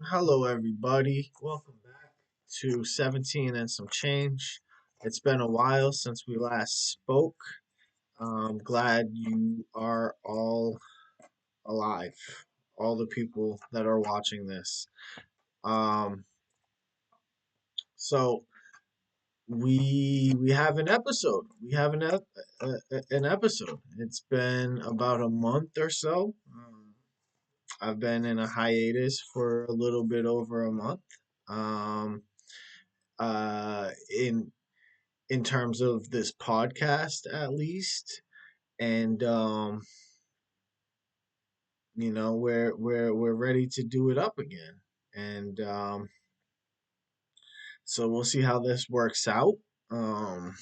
Hello, everybody. Welcome back to 17 and some change. It's been a while since we last spoke. I'm glad you are all alive, all the people that are watching this. Um, so we have an episode. We have an episode. It's been about a month or so. I've been in a hiatus for a little bit over a month. Um, in terms of this podcast at least, and we're ready to do it up again, and so we'll see how this works out. um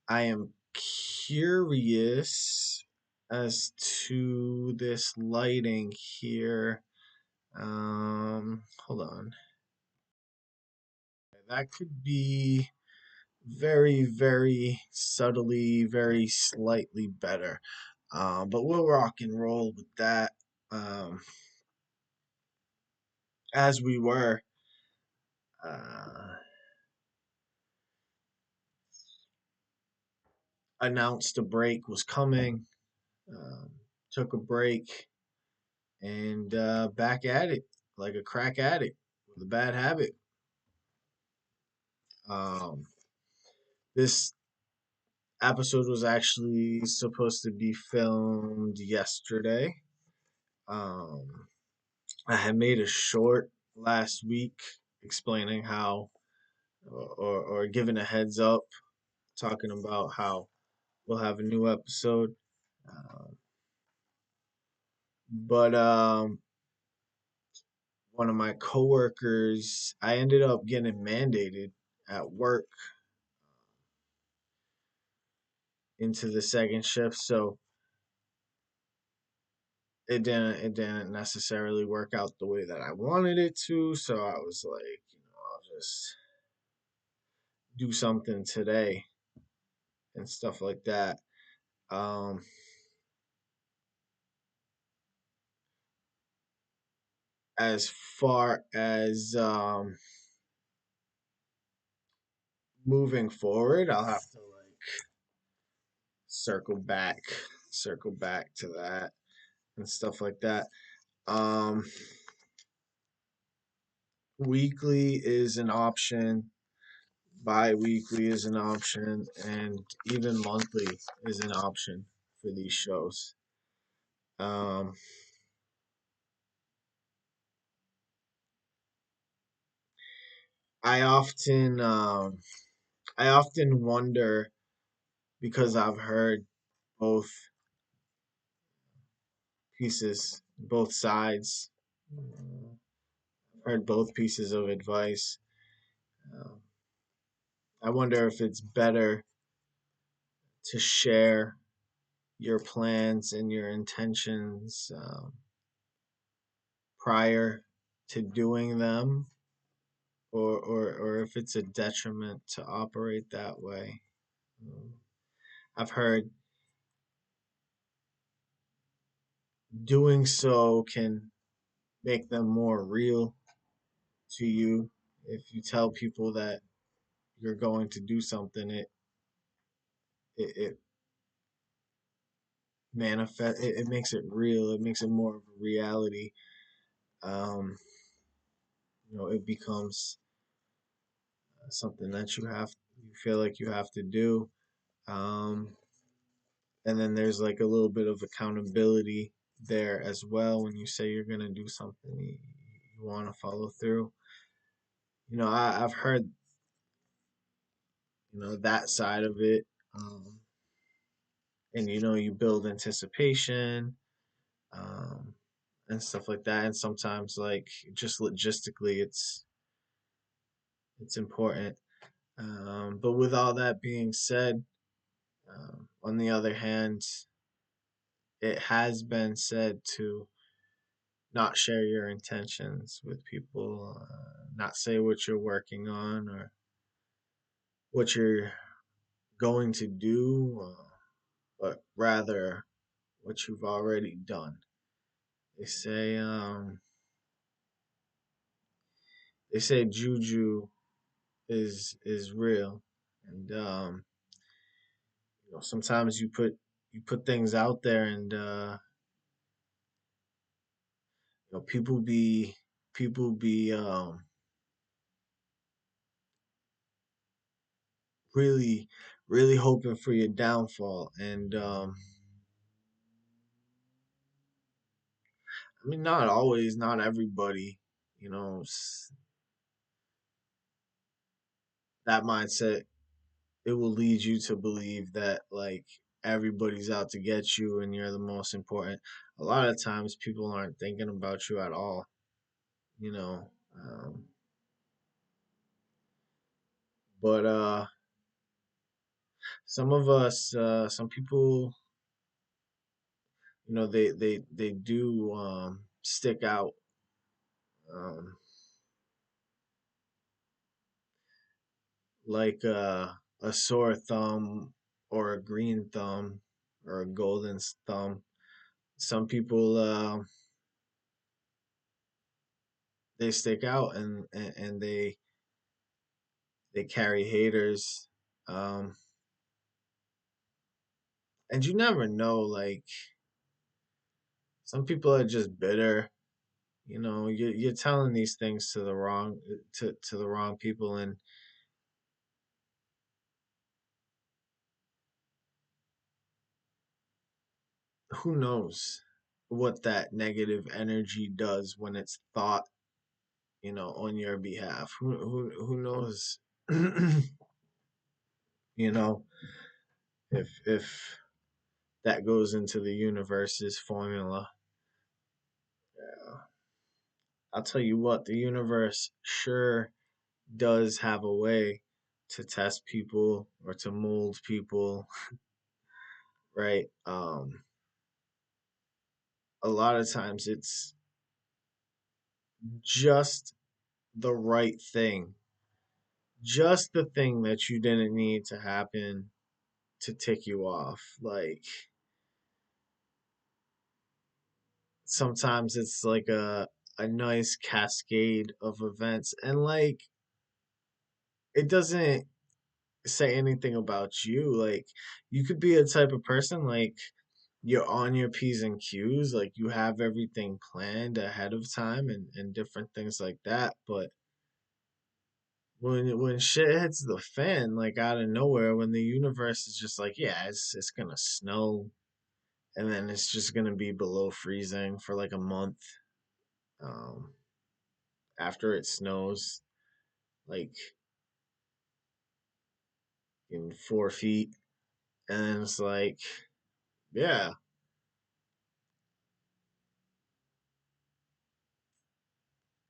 I am curious as to this lighting here. Hold on. That could be very, very subtly, very slightly better. But we'll rock and roll with that. Um, as we were, uh, announced a break was coming, um, took a break, and back at it like a crack addict with a bad habit. Um, this episode was actually supposed to be filmed yesterday. Um, I had made a short last week explaining how, or giving a heads up, talking about how we'll have a new episode. Uh, but one of my coworkers, I ended up getting mandated at work into the second shift, so it didn't necessarily work out the way that I wanted it to. So I was like, I'll just do something today and stuff like that. Um, as far as moving forward, I'll have to like circle back, circle back to that and stuff like that. Um, weekly is an option, bi-weekly is an option, and even monthly is an option for these shows. Um, I often I often wonder because I've heard both pieces, both sides. Heard both pieces of advice. Um, I wonder if it's better to share your plans and your intentions prior to doing them, or if it's a detriment to operate that way. Um, I've heard doing so can make them more real to you. If you tell people that you're going to do something, it manifest. It makes it real. It makes it more of a reality. Um, it becomes something that you feel like you have to do. Um, and then there's like a little bit of accountability there as well when you say you're gonna do something, you want to follow through. I've heard that side of it, um, and you build anticipation, um, and stuff like that. And sometimes, like, just logistically, it's important. But with all that being said, on the other hand, it has been said to not share your intentions with people, not say what you're working on or what you're going to do, but rather what you've already done. They say, they say juju is real, and sometimes you put things out there, and people be really really hoping for your downfall, and I mean, not always, not everybody, you know, that mindset, it will lead you to believe that like everybody's out to get you and you're the most important. A lot of times people aren't thinking about you at all, you know. But some of us, some people, they do stick out, um, like a sore thumb or a green thumb or a golden thumb. Some people, they stick out, and they carry haters, um, and you never know. Like some people are just bitter. You're telling these things to the wrong people, and who knows what that negative energy does when it's thought, on your behalf. Who knows? you know, if that goes into the universe's formula. Yeah. I'll tell you what, the universe sure does have a way to test people or to mold people, right? A lot of times it's just the right thing, just the thing that you didn't need to happen to tick you off. Like sometimes it's like a nice cascade of events, and like it doesn't say anything about you. Like you could be a type of person like you're on your P's and Q's, like you have everything planned ahead of time, and different things like that. But when shit hits the fan, like out of nowhere, when the universe is just like, yeah, it's gonna snow, and then it's just gonna be below freezing for like a month, um, after it snows, like in 4 feet, and then it's like, yeah,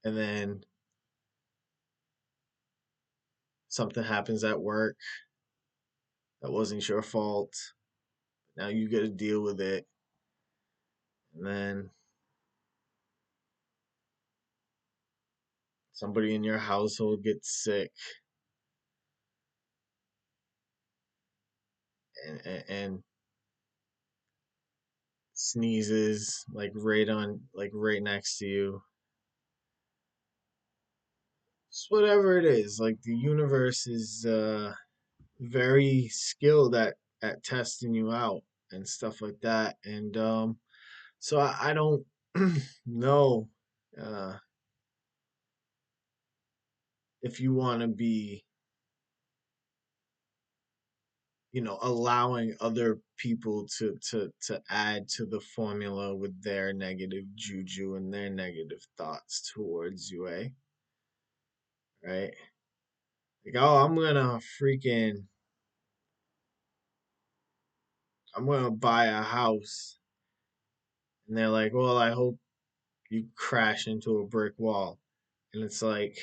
and then something happens at work that wasn't your fault. Now you got to deal with it, and then somebody in your household gets sick, and sneezes like right next to you. It's whatever it is. Like the universe is very skilled at testing you out and stuff like that. And so I don't know, uh, if you want to be, allowing other people to add to the formula with their negative juju and their negative thoughts towards you, right? Like, oh, I'm gonna buy a house, and they're like, well, I hope you crash into a brick wall, and it's like,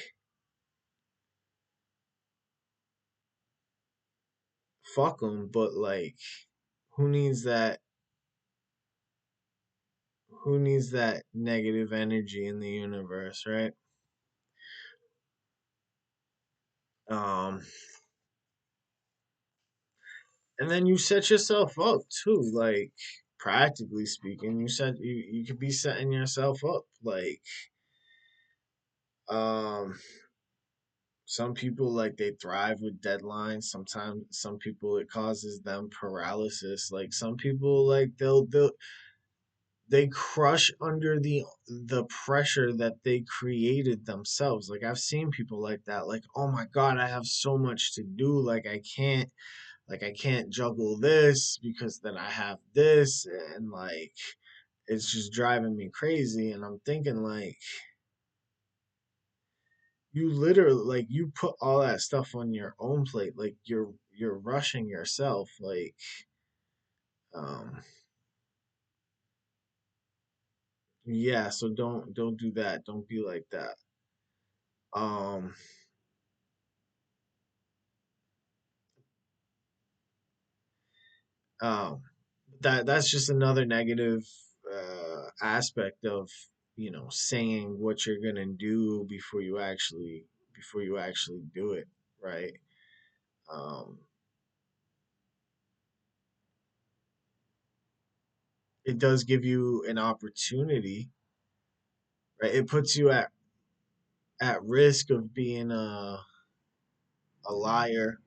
fuck them, but like, who needs that? Who needs that negative energy in the universe, right? Um, and then you set yourself up too, like practically speaking, you could be setting yourself up, like, um Some people like they thrive with deadlines. Sometimes some people it causes them paralysis. Like some people like they crush under the pressure that they created themselves. Like I've seen people like that. Like, oh my God, I have so much to do. Like I can't juggle this because then I have this and like it's just driving me crazy. And I'm thinking like you literally like you put all that stuff on your own plate. Like you're rushing yourself. Like um yeah, so don't do that. Don't be like that. Um um that's just another negative aspect of saying what you're gonna do before you actually do it, right? um it does give you an opportunity, right? It puts you at risk of being a liar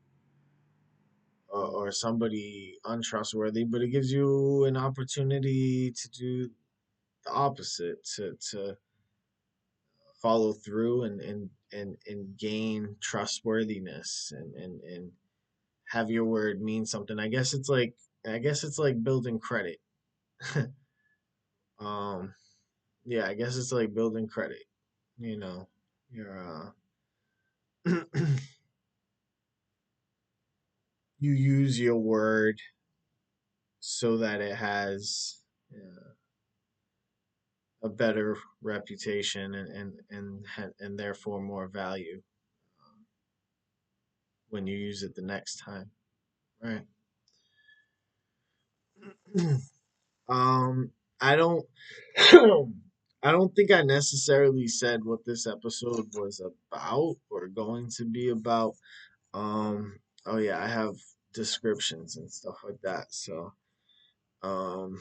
or somebody untrustworthy, but it gives you an opportunity to do the opposite, to follow through and gain trustworthiness and have your word mean something. I guess it's like building credit. um yeah, I guess it's like building credit. You know, you're you use your word so that it has a better reputation and therefore more value when you use it the next time, right? um, I don't, I don't think I necessarily said what this episode was about or going to be about. Oh yeah, I have descriptions and stuff like that. So, um,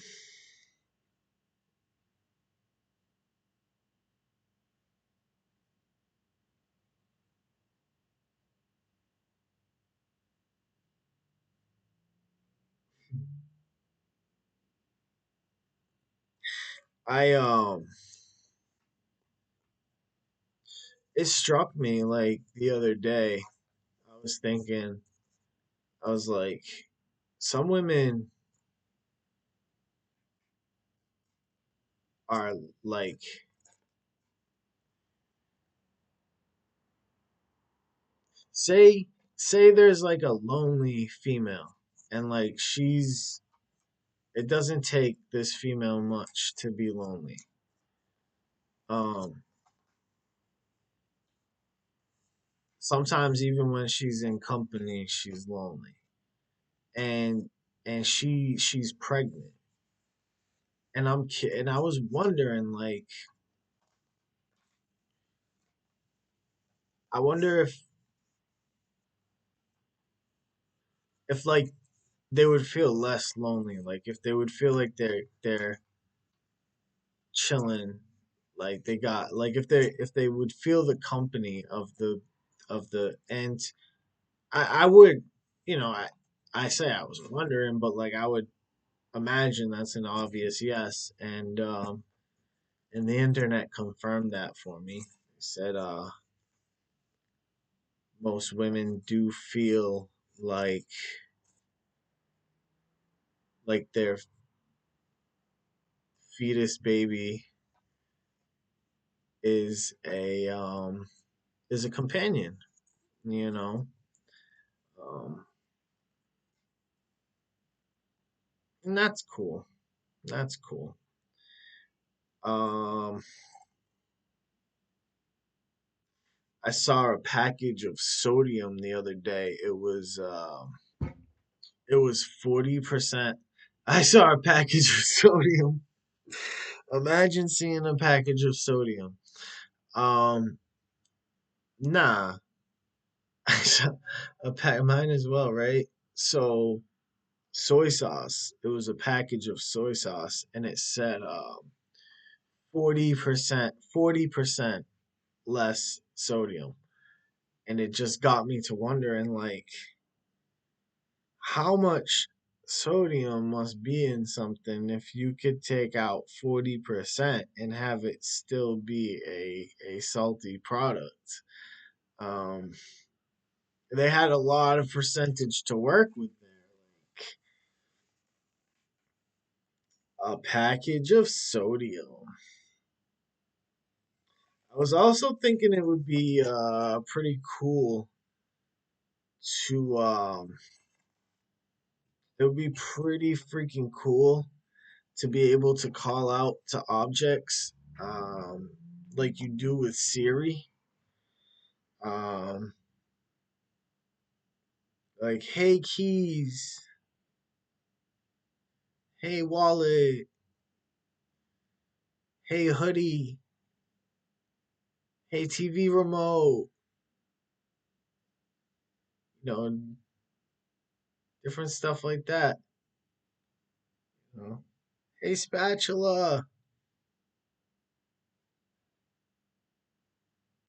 I it struck me like the other day. I was thinking, I was like, some women are like, say say there's like a lonely female and like she's it doesn't take this female much to be lonely. Um Sometimes even when she's in company, she's lonely. And she's pregnant. And I was wondering like I wonder if like they would feel less lonely, like if they would feel like they're chilling, like they got like if they would feel the company of the and I would, I say I was wondering, but like I would imagine that's an obvious yes. And the internet confirmed that for me. It said most women do feel like their fetus baby is a companion, you know. Um and that's cool. That's cool. Um I saw a package of sodium the other day. It was 40%. I saw a package of sodium. Imagine seeing a package of sodium. Um, nah. I saw a pack mine as well, right? So soy sauce. It was a package of soy sauce and it said 40% less sodium. And it just got me to wondering, like, how much sodium must be in something if you could take out 40% and have it still be a salty product. Um, they had a lot of percentage to work with there. Like a package of sodium. I was also thinking it would be pretty cool to it would be pretty freaking cool to be able to call out to objects um, like you do with Siri. Um, like, hey keys, hey wallet, hey hoodie, hey TV remote, you know, different stuff like that. You know? Hey spatula,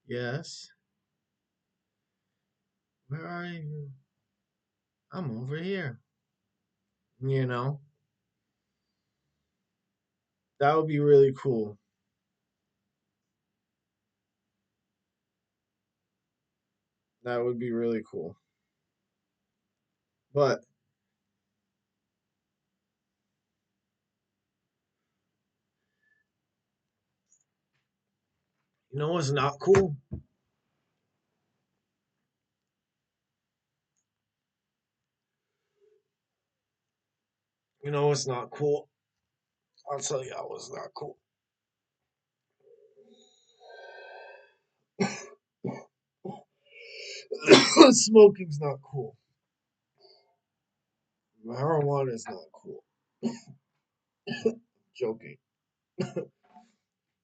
yes, where are you? I'm over here. You know, that would be really cool. That would be really cool. But you know what's not cool? You know what's not cool? I'll tell you what's not cool. Smoking's not cool. Marijuana is not cool. Joking.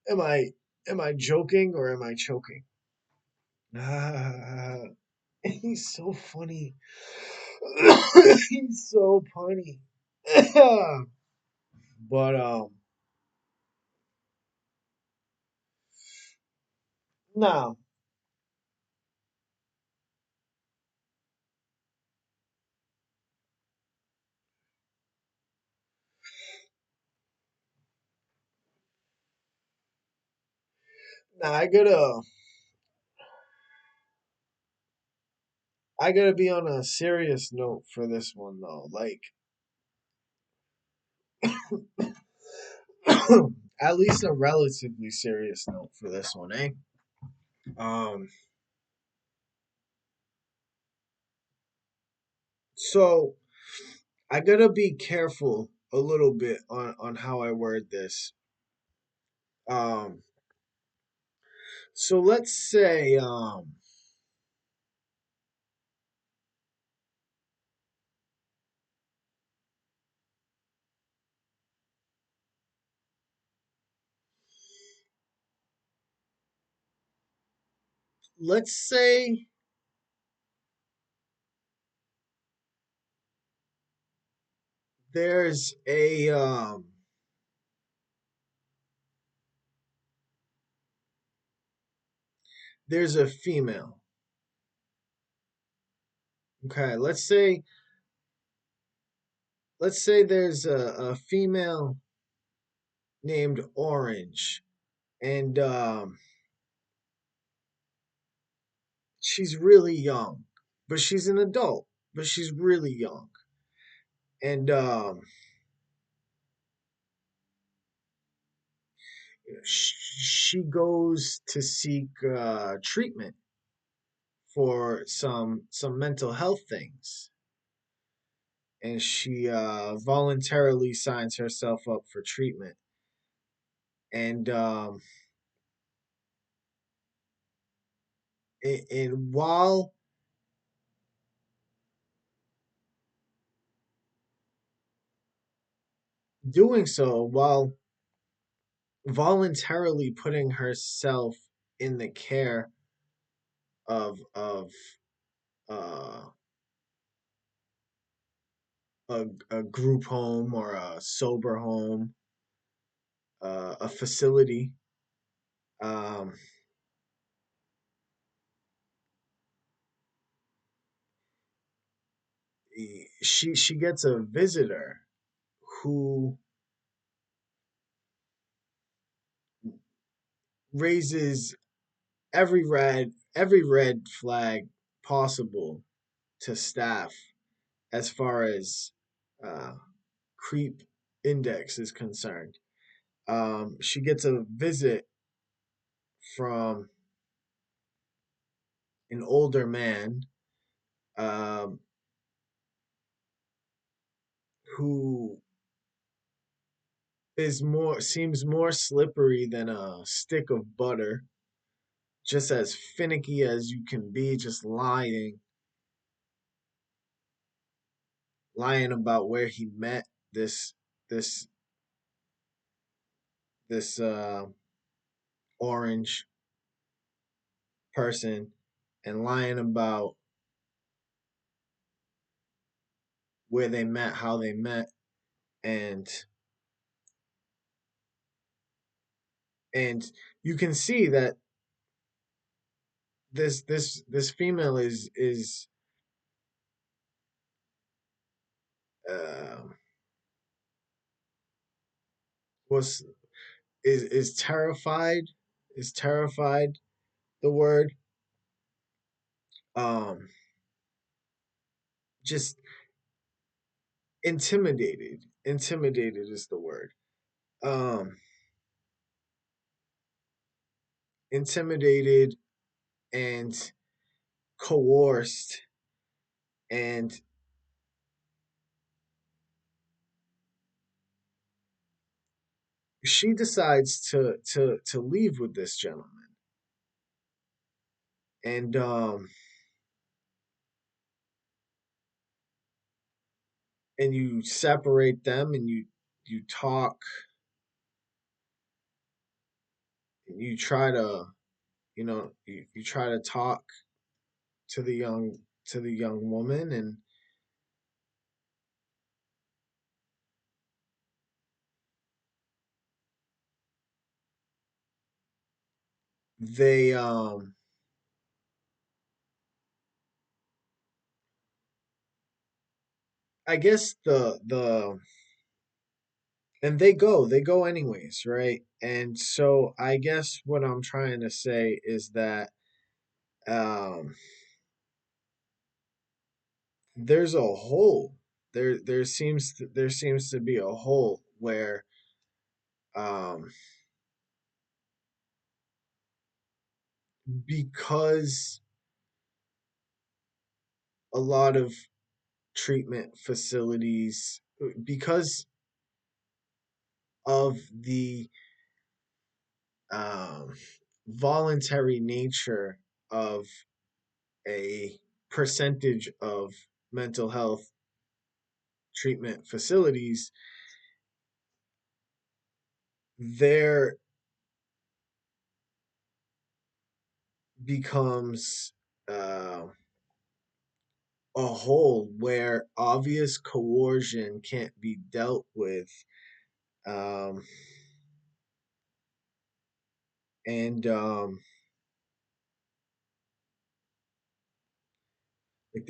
Am I joking or am I choking? Ah, he's so funny. He's so funny. But no. Nah, I gotta be on a serious note for this one though. Like at least a relatively serious note for this one, eh? Um so I gotta be careful a little bit on how I word this. Um, so let's say there's a female. Okay, let's say there's a female named Orange, and she's really young, but she's an adult, but she's really young, and she goes to seek treatment for some mental health things, and she voluntarily signs herself up for treatment. And and while doing so, while voluntarily putting herself in the care of uh, a group home or a sober home, a facility, um, she gets a visitor who raises every red flag possible to staff as far as uh, creep index is concerned. She gets a visit from an older man um, who is more seems more slippery than a stick of butter, just as finicky as you can be, just lying about where he met this this this orange person, and lying about where they met, how they met, and and you can see that this female is uh, was is terrified, is terrified, the word, um just intimidated is the word, um intimidated and coerced, and she decides to leave with this gentleman, and you separate them, and you talk, and you try to, you try to talk to the young woman, and they I guess the and they go anyways, right? And so I guess what I'm trying to say is that um there's a hole. There seems to be a hole where um because a lot of treatment facilities, because of the um voluntary nature of a percentage of mental health treatment facilities, there becomes uh, a hole where obvious coercion can't be dealt with, um, and like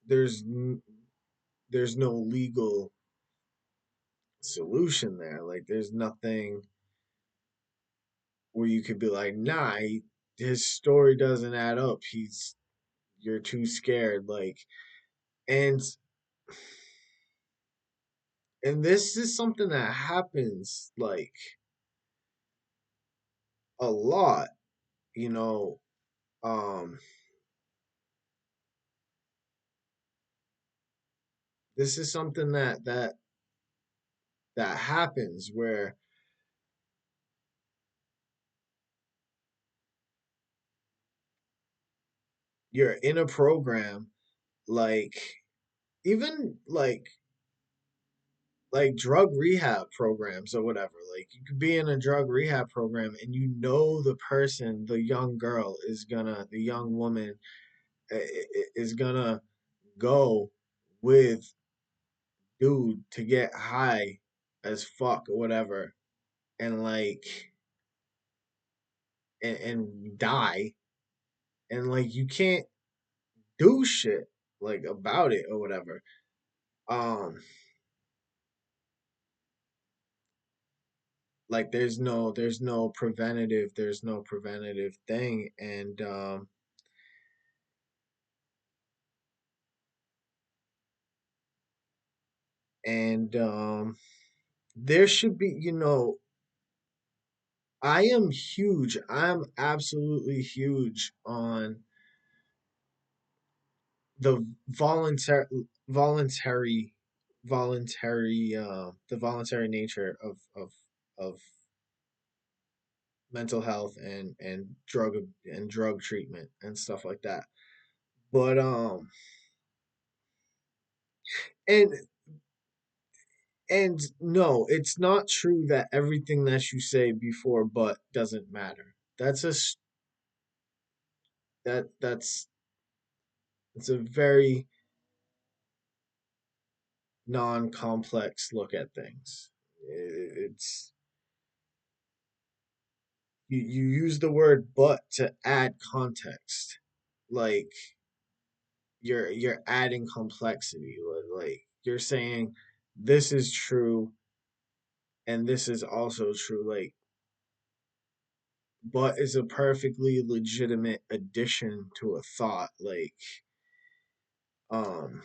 there's n- there's no legal solution there. Like there's nothing where you could be like, nah, his story doesn't add up. You're too scared. Like, and and this is something that happens like a lot, you know. Um, this is something that happens where you're in a program, like even like drug rehab programs or whatever. Like you could be in a drug rehab program, and the person, the young woman is gonna go with dude to get high as fuck or whatever, and and die, and like you can't do shit. like about it or whatever. Um, like there's no preventative thing, and there should be, I am huge. I'm absolutely huge on the voluntary voluntary the voluntary nature of mental health and drug treatment and stuff like that. But and and no, it's not true that everything that you say before but doesn't matter. That's it's a very non-complex look at things. It's you use the word but to add context. Like you're adding complexity. Like you're saying this is true and this is also true. Like but is a perfectly legitimate addition to a thought. Um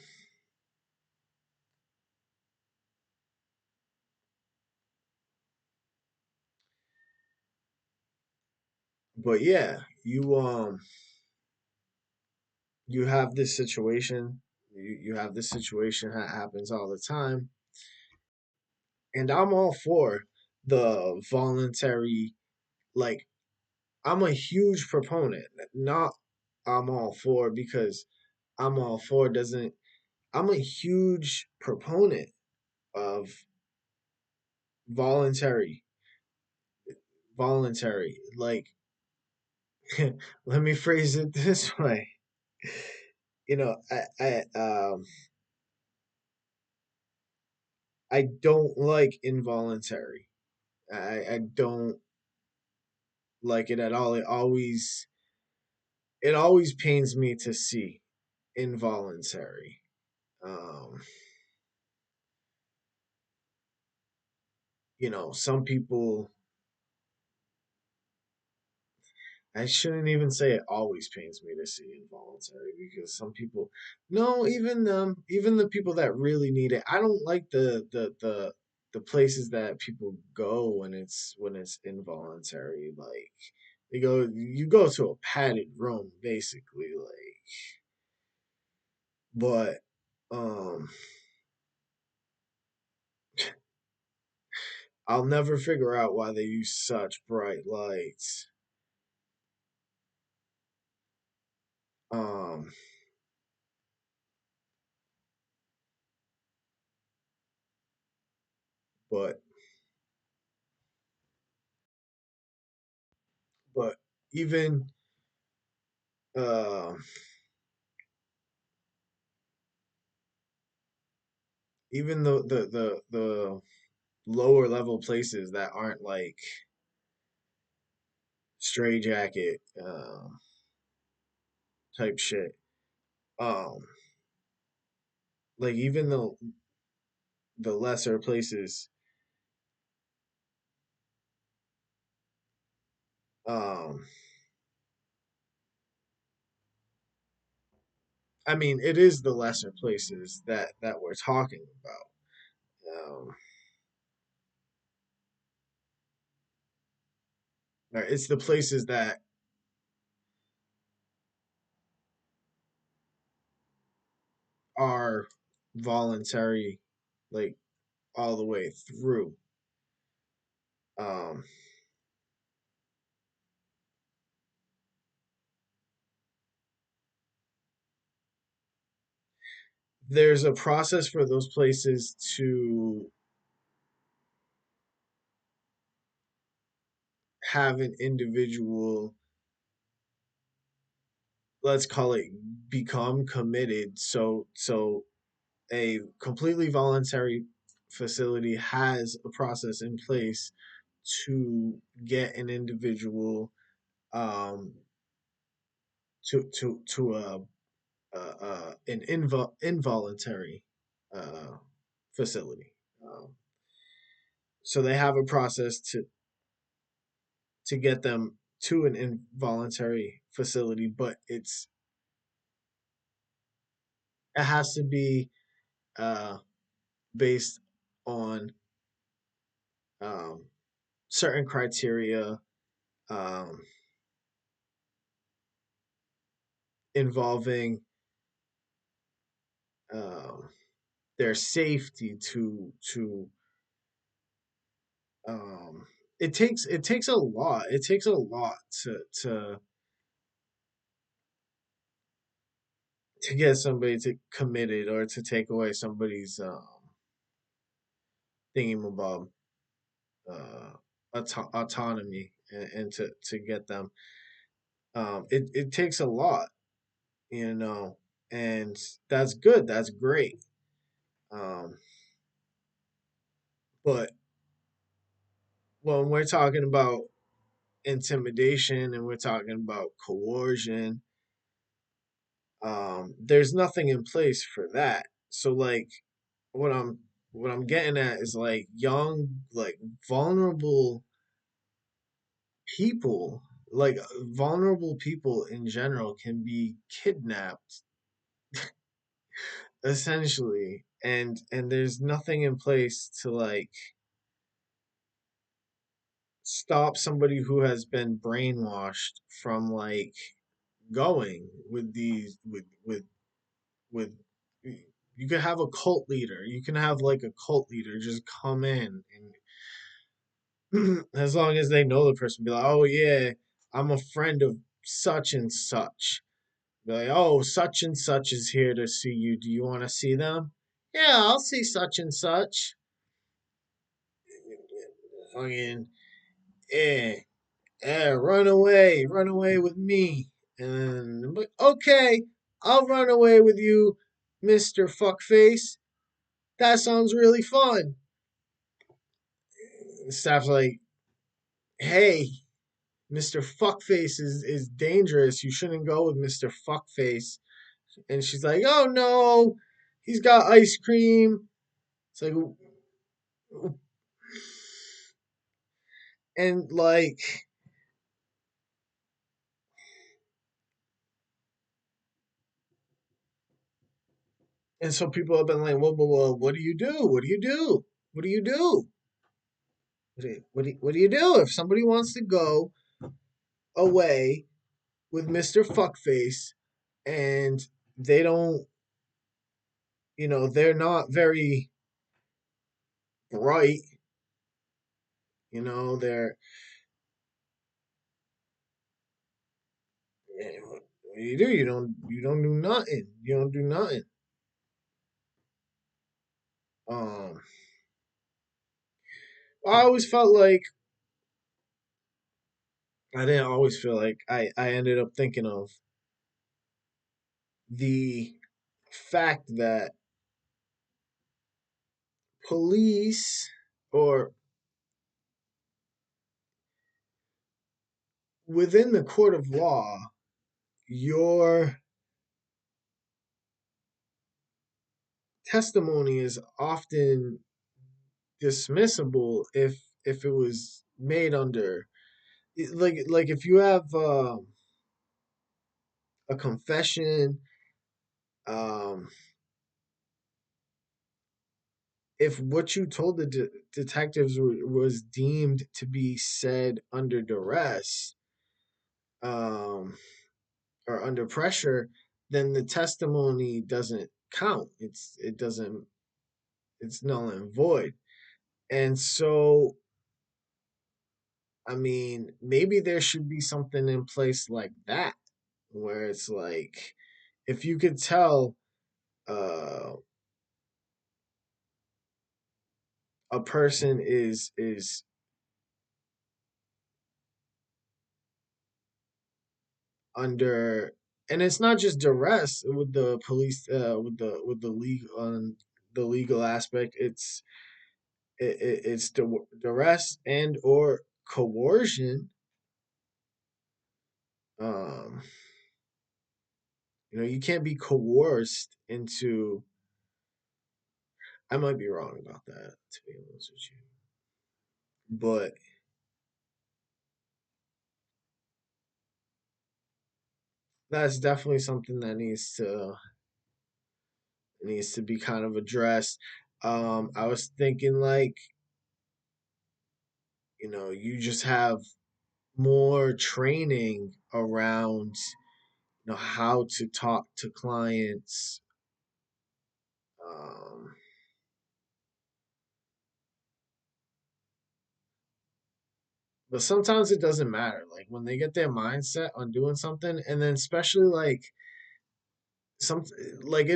but yeah, you have this situation. You have this situation that happens all the time, and I'm all for the voluntary. Like I'm a huge proponent. Not I'm all for because I'm all for doesn't. I'm a huge proponent of voluntary, voluntary. Like let me phrase it this way. I don't like involuntary. I don't like it at all. It always pains me to see involuntary. Um, some people, I shouldn't even say it always pains me to see involuntary because some people, no, even the people that really need it. I don't like the places that people go when it's involuntary. Like you go to a padded room basically, like, but um, I'll never figure out why they use such bright lights. Um, but but even uh, even the lower level places that aren't like stray jacket type shit. Um, like even the lesser places, um, I mean, it is the lesser places that we're talking about. It's the places that are voluntary, like all the way through. Um, there's a process for those places to have an individual, let's call it, become committed. So a completely voluntary facility has a process in place to get an individual um to a an involuntary uh, facility. Um, so they have a process to get them to an involuntary facility, but it has to be uh, based on um, certain criteria um, involving um, their safety to um, it takes a lot. It takes a lot to get somebody to committed or to take away somebody's thingamabob autonomy and to get them. It takes a lot, you know, and that's good. That's great. Um, but when we're talking about intimidation and we're talking about coercion, there's nothing in place for that. So like what I'm what I'm getting at is like young, like vulnerable people, like vulnerable people in general can be kidnapped essentially, and there's nothing in place to like stop somebody who has been brainwashed from like going with these with you could have a cult leader. You can have like a cult leader just come in and as long as they know the person, be like, oh yeah, I'm a friend of such and such. Be like, oh, such and such is here to see you. Do you want to see them? Yeah, I'll see such and such. Fucking, yeah, yeah, run away with me. And I'm like, okay, I'll run away with you, Mr. Fuckface. That sounds really fun. And staff's like, hey, Mr. Fuckface is dangerous. You shouldn't go with Mr. Fuckface. And she's like, oh no, he's got ice cream. It's like, and like, and so people have been like, whoa, what do you do? What do you do? What do you do? What do you do if somebody wants to go away with Mr. Fuckface and they don't, they're not very bright, they're, what do you do? You don't do nothing. You don't do nothing. Um, I always felt like I didn't always feel like I ended up thinking of the fact that police or within the court of law, your testimony is often dismissible if it was made under like if you have a confession, um if what you told the detectives was deemed to be said under duress, um or under pressure, then the testimony doesn't count. It doesn't, it's null and void. And so, I mean, maybe there should be something in place like that, where it's like, if you could tell uh, a person is under, and it's not just duress with the police, with the legal the legal aspect. It's duress and or coercion. Um, You can't be coerced into. I might be wrong about that, to be honest with you, but that's definitely something that needs to be kind of addressed. I was thinking like, you just have more training around, how to talk to clients. Um, but sometimes it doesn't matter. Like when they get their mindset on doing something, and then especially like some like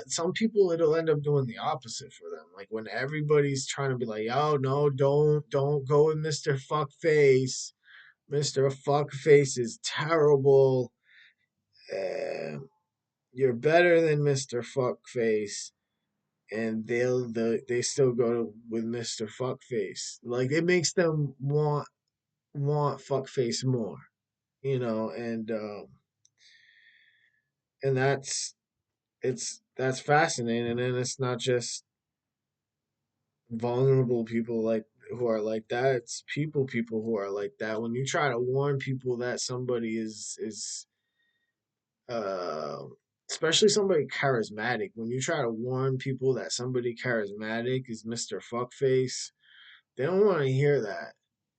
some people it'll end up doing the opposite for them. Like when everybody's trying to be like, oh no, don't go with Mr. Fuckface. Mr. Fuckface is terrible. Uh, you're better than Mr. Fuckface. And they still go with Mr. Fuckface. Like it makes them want Fuckface more, and that's fascinating, and it's not just vulnerable people like who are like that. It's people who are like that. When you try to warn people that somebody is uh especially somebody charismatic, when you try to warn people that somebody charismatic is Mr. Fuckface, they don't want to hear that.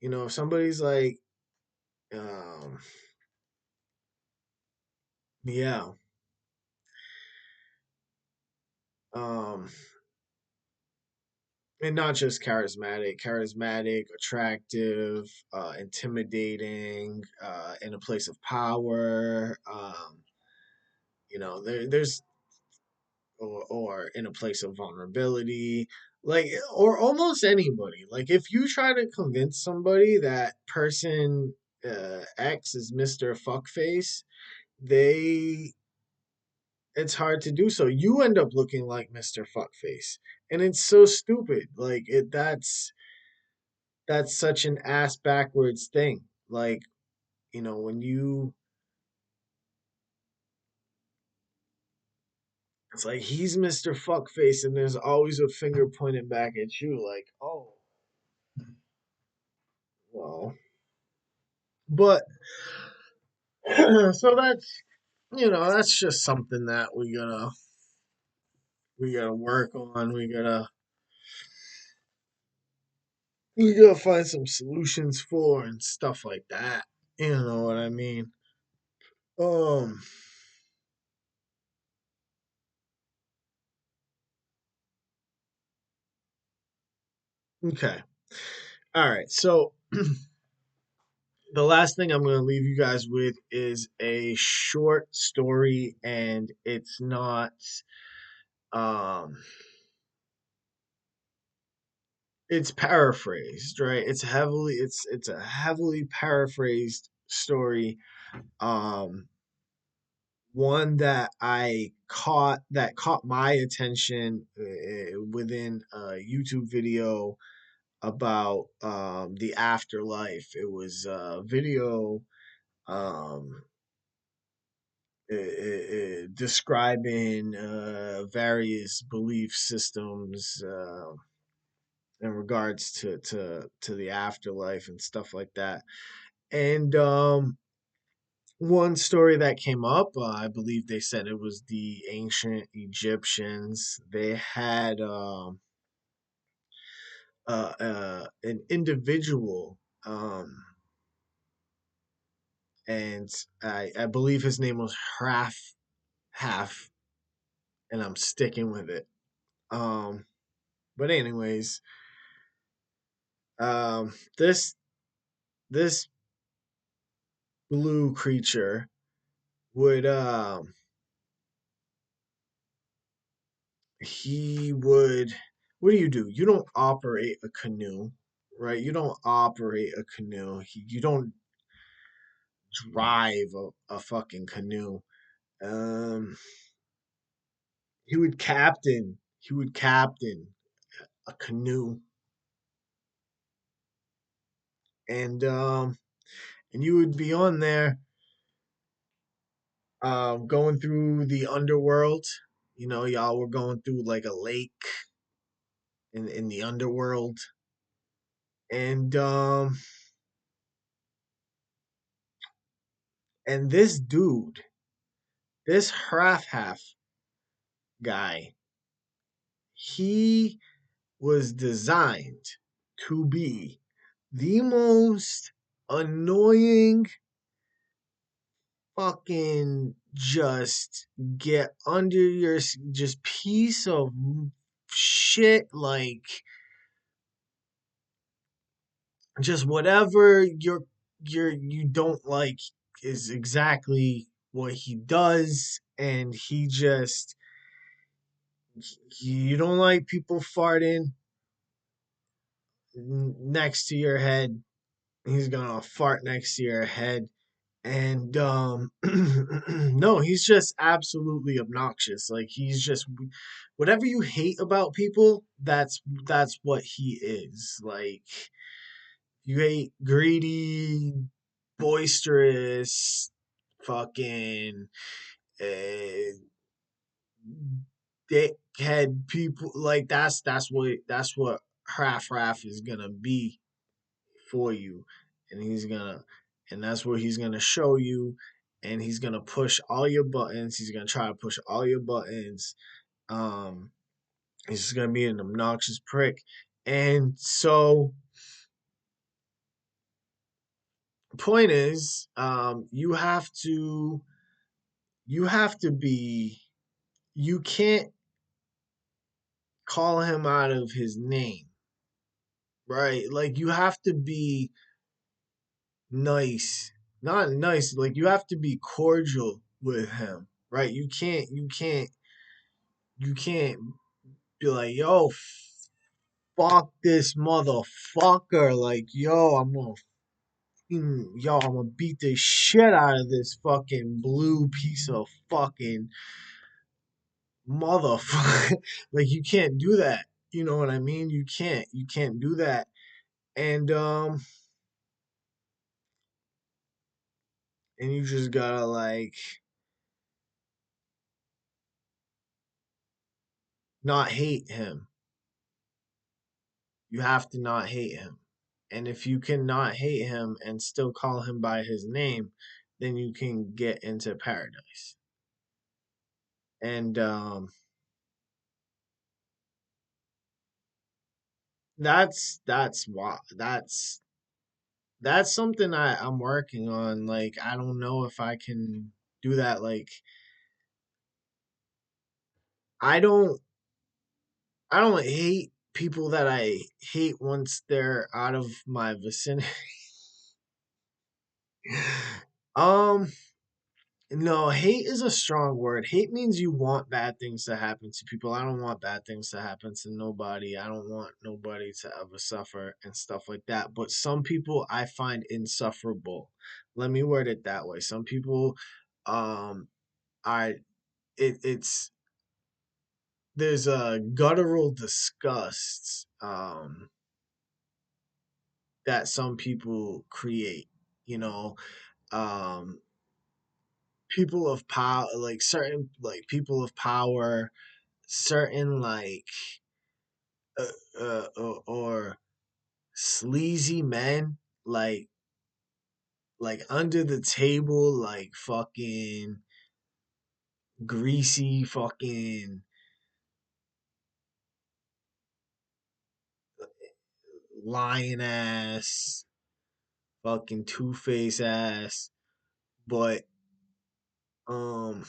If somebody's like, um yeah, um and not just charismatic, attractive, intimidating, in a place of power, there's or in a place of vulnerability, like, or almost anybody. Like if you try to convince somebody that person X is Mr. Fuckface, they it's hard to do so. You end up looking like Mr. Fuckface. And it's so stupid. Like that's such an ass backwards thing. Like, when it's like he's Mr. Fuckface and there's always a finger pointed back at you, like, oh, well. But so that's just something that we gotta work on. We gotta find some solutions for and stuff like that. You know what I mean? Um okay. All right. So the last thing I'm going to leave you guys with is a short story, and um it's paraphrased, right? It's a heavily paraphrased story. Um One that caught my attention within a YouTube video about the afterlife. It was a video um describing various belief systems in regards to the afterlife and stuff like that. And one story that came up, I believe they said it was the ancient Egyptians. They had an individual, and I believe his name was Hraf, half, and I'm sticking with it. Um, but anyways, this this blue creature would he would what do? You don't operate a canoe, right? You don't operate a canoe. You don't drive a fucking canoe. Um, he would captain a canoe, and you would be on there going through the underworld. You know, y'all were going through like a lake in the underworld, and this dude, this Hraf guy, he was designed to be the most annoying fucking just get under your just piece of shit, like just whatever you don't like is exactly what he does. And he just, you don't like people farting next to your head, he's gonna fart next to your head. And no, he's just absolutely obnoxious. Like, he's just whatever you hate about people, that's what he is. Like, you hate greedy, boisterous, fucking uh, dickhead people. Like, that's what Hraf is gonna be for you. And he's gonna, and that's what he's gonna show you. And he's gonna push all your buttons. He's gonna try to push all your buttons. um he's just gonna be an obnoxious prick. And so, point is, you have to be, you can't call him out of his name, right? Like, you have to be nice, not nice, like, you have to be cordial with him, right? You can't be like, yo, fuck this motherfucker, like, I'm gonna beat the shit out of this fucking blue piece of fucking motherfucker. Like, you can't do that. You know what I mean? You can't do that. And you just gotta, like, not hate him. You have to not hate him. And if you can not hate him and still call him by his name, then you can get into paradise. And that's why that's something I'm working on. Like, I don't know if I can do that. Like, I don't I don't hate people that I hate once they're out of my vicinity. um no, hate is a strong word. Hate means you want bad things to happen to people. I don't want bad things to happen to nobody. I don't want nobody to ever suffer and stuff like that. But some people I find insufferable. Let me word it that way. Some people, um I it's there's a guttural disgust that some people create, you know. um People of power, like certain, like people of power, certain, like or sleazy men, like under the table, like fucking greasy fucking lion ass, fucking two face ass. But um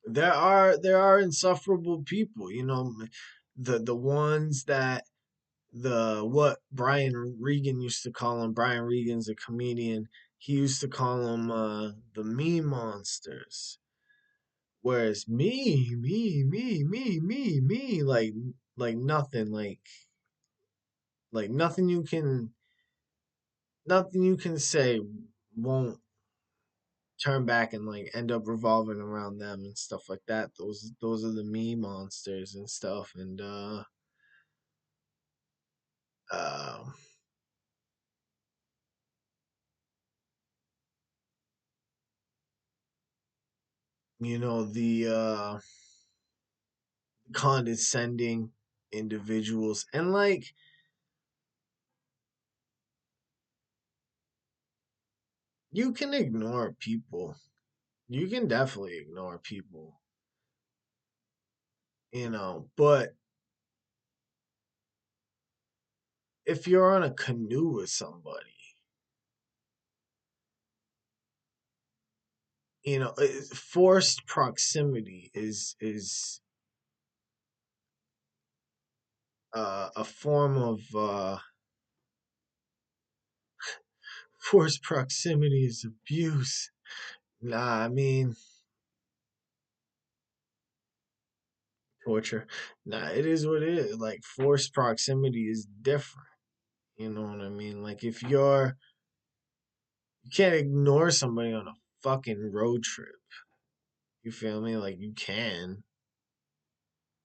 there are insufferable people, you know. The ones that, the what Brian Regan used to call them. Brian Regan's a comedian. He used to call them the me monsters. Whereas me, like nothing, like nothing you can say won't turn back and like end up revolving around them and stuff like that. Those are the me monsters and stuff. And the condescending individuals. And like, you can ignore people. You can definitely ignore people, but if you're on a canoe with somebody, forced proximity is a form of forced proximity is abuse. Nah, I mean torture. Nah, it is what it is. Like, forced proximity is different. You know what I mean? Like, if you can't ignore somebody on a fucking road trip. You feel me? Like, you can,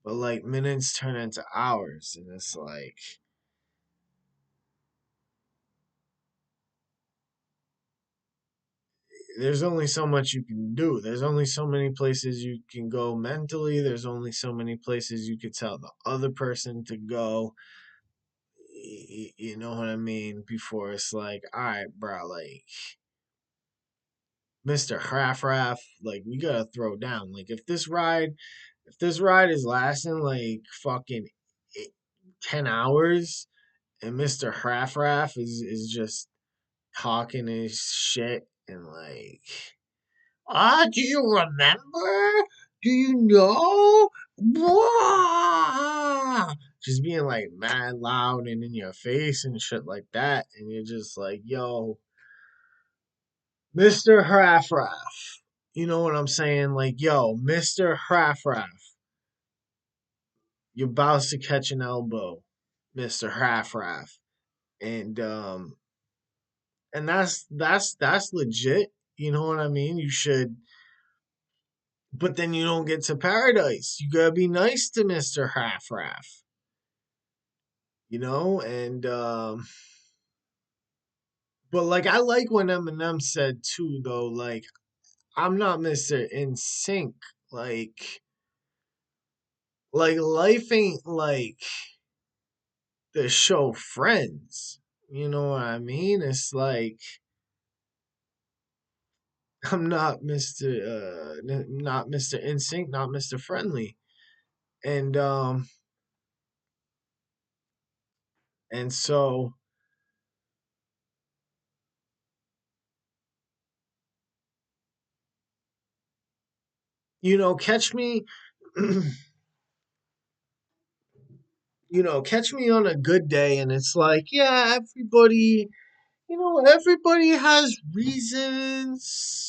but like minutes turn into hours, and it's like there's only so much you can do. There's only so many places you can go mentally. There's only so many places you could tell the other person to go. You know what I mean? Before it's like, all right, bro, like Mr. Hraf, like we gotta throw down. Like if this ride is lasting like fucking 10 hours, and Mr. Hraf is just talking his shit and like, do you remember? Do you know? Blah! Just being like mad loud and in your face and shit like that. And you're just like, yo, Mr. Hraf. You know what I'm saying? Like, yo, Mr. Hraf. You're about to catch an elbow, Mr. Hraf. And that's legit. You know what I mean? You should, but then you don't get to paradise. You gotta be nice to Mr. Half and but like I like when Eminem said too though, like I'm not Mr. In Sync. Like life ain't like the show Friends. You know what I mean? It's like I'm not not Mr. In Sync, not Mr. Friendly. And so catch me catch me on a good day and it's like, yeah, everybody has reasons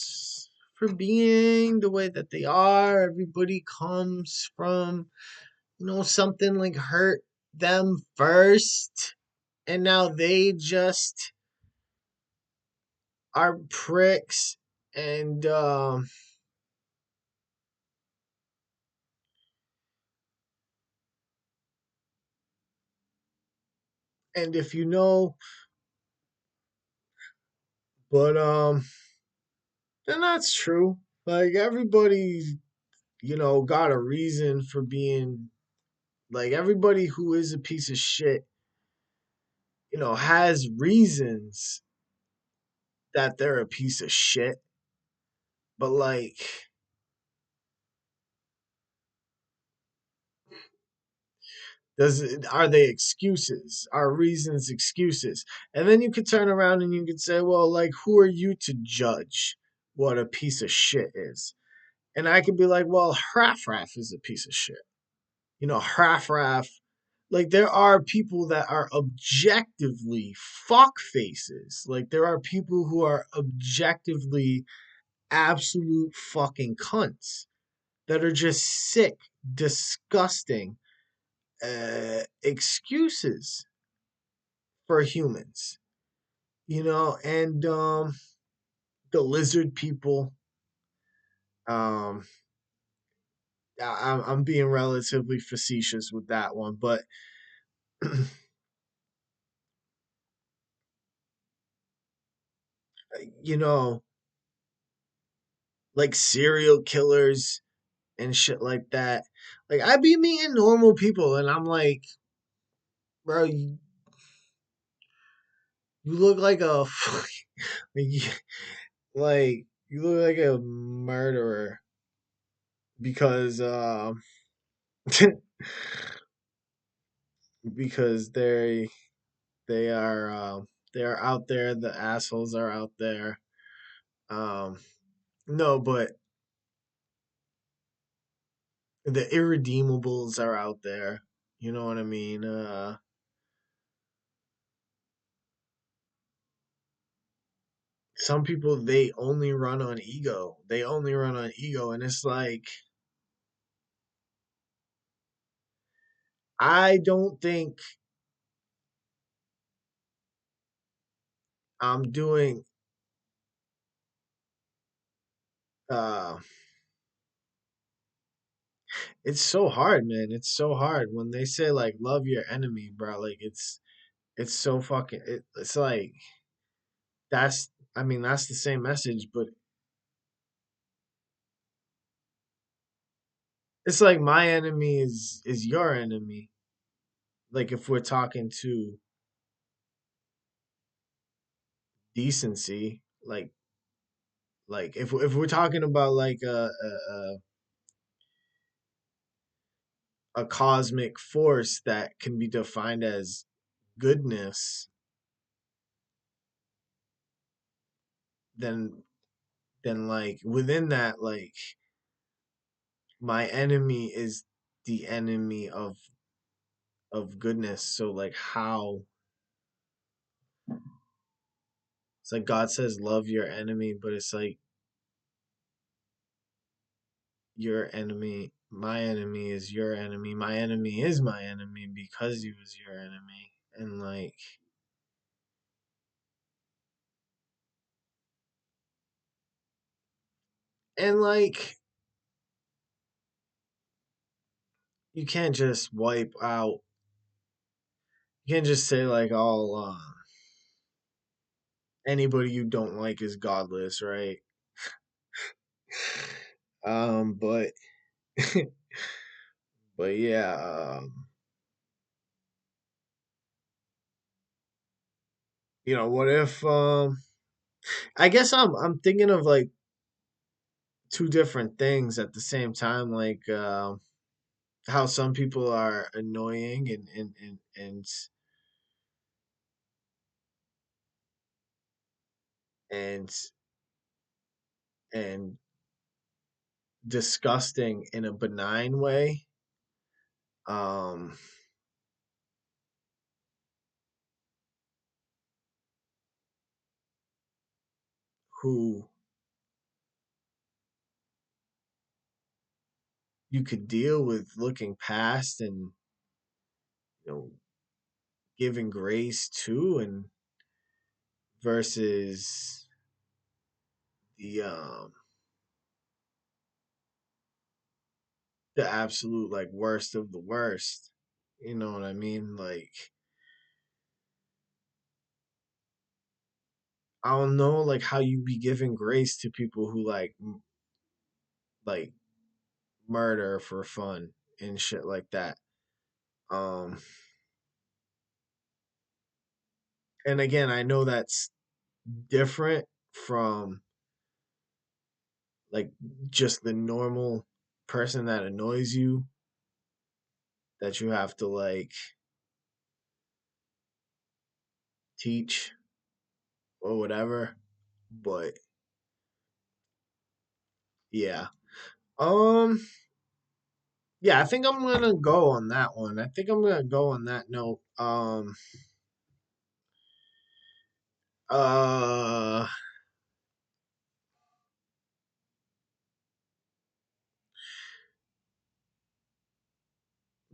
for being the way that they are. Everybody comes from, something like hurt them first. And now they just are pricks. And if you know, but and that's true. Like everybody, got a reason for being like everybody who is a piece of shit, has reasons that they're a piece of shit. But like, are they excuses? Are reasons excuses? And then you could turn around and you could say, well, like, who are you to judge what a piece of shit is? And I could be like, well, Hraf is a piece of shit. Hraf, like there are people that are objectively fuck faces. Like there are people who are objectively absolute fucking cunts that are just sick, disgusting excuses for humans. And the lizard people. Um, I'm being relatively facetious with that one, but you know like serial killers and shit like that. Like I be meeting normal people, and I'm like, bro, you look like a like, like you look like a murderer because because they are they are out there. The assholes are out there. Um, no, but the irredeemables are out there. You know what I mean? Some people they only run on ego. They only run on ego, and it's like I don't think I'm doing. Uh, it's so hard, man. It's so hard when they say like love your enemy, bro. Like it's so fucking. It's like that's. I mean that's the same message, but it's like my enemy is your enemy. Like if we're talking to decency, like if we're talking about like a cosmic force that can be defined as goodness, then like within that, like my enemy is the enemy of goodness. So like how it's like God says love your enemy, but it's like your enemy, my enemy is your enemy, my enemy is my enemy because he was your enemy. And like you can't just wipe out, you can't just say like all anybody you don't like is godless, right? But but yeah, what if I guess I'm thinking of like two different things at the same time, like how some people are annoying and and disgusting in a benign way. Um, who you could deal with looking past and you know giving grace to, and versus the the absolute like worst of the worst. You know what I mean? Like I don't know like how you be giving grace to people who like murder for fun and shit like that. Um and again, I know that's different from like just the normal person that annoys you that you have to like teach or whatever. But yeah. Um yeah, I think I'm gonna go on that one. I think I'm gonna go on that note. Uh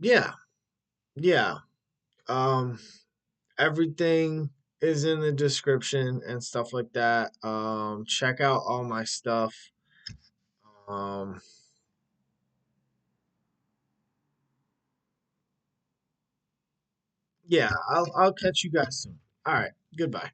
yeah, yeah. Um everything is in the description and stuff like that. Check out all my stuff. Um yeah, I'll catch you guys soon. All right, goodbye.